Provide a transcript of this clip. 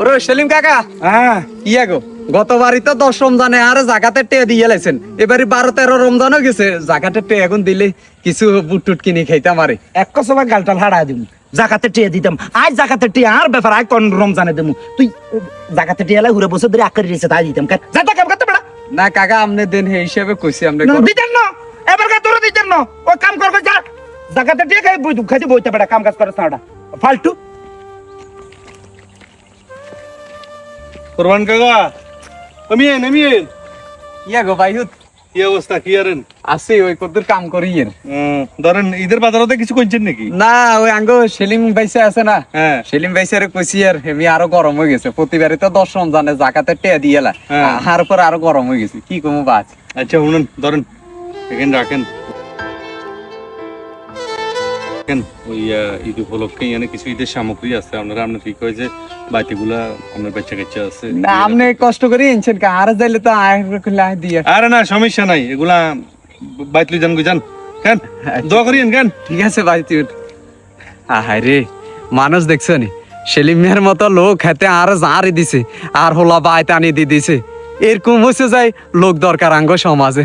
ওরে সেলিম কাকা, হ্যাঁ ইয়া গো, গতবারই তো 10 রমজানে আর জাকাতের টেয়া দিয়ে লাইছেন, এবারে 12-13 রমজানও গেছে, জাকাতের টেয়া এখন দিলে কিছু বুট টুট কিনে খাইতাম আরে। এক কসবা গালটাল হারাই দিমু জাকাতে টিয়া দিতাম আজ জাকাতে টিয়া আর ব্যাপার আই কোন রমজানে দিমু তুই জাকাতে টিয়া লাই ঘুরে বসে ধরে আকারে রেছে তাই দিতাম যাতা কাম করতে বেড়া না কাকা, আমনে দেন হে হিসাবে কইছি আমরা। দিতেন না এবার কা তোরা দিতেন না ও কাম কর যা জাকাতে টিয়া খাই বই খাইতে বইতে বেড়া কাম কাজ করে সাড়া ফালতু কোরবান কাকা আমি ইয়া গো ভাইহুত, কি অবস্থা কি আরেন আছে ওই কতদূর কাম করিয়েন। ধরেন ঈদের বাজারতে কিছু কইছেন নাকি? না ওই আঙ্গো সেলিম ভাইসা আছে না, হ্যাঁ সেলিম ভাইসারে কইছি আর হেমি আরো গরম হয়ে গেছে, প্রতিবারই তো 10 রমজানে জাকাতের টেয়া দিয়েলা, হ্যাঁ। আর পর আরো গরম হয়ে গেছে, কি কমু বাজ। আচ্ছা শুনুন, ধরেন এখানে রাখেন ওই ঈদ উপলক্ষে এখানে কিছু ঈদের সামগ্রী আছে, আপনারা আপনার ঠিক হয়েছে বাইতেগুলা আপনার বাচ্চা কাচ্চা আছে। না আপনি কষ্ট করে এনেছেন কা, আর যাইলে তো আয় দিয়ে। আরে না সমস্যা নাই, এগুলা বাইতলি যান গুজান কেন দোয়া করিয়েন কেন। ঠিক আছে ভাই তুই। হায় রে, মানুষ দেখছো নি সেলিমের মতো লোক হাতে আর জাঁড়ি দিছে আর হোলা বাইত আনি দি দিছে, এরকম হচ্ছে যাই লোক দরকার আঙ্গ সমাজে।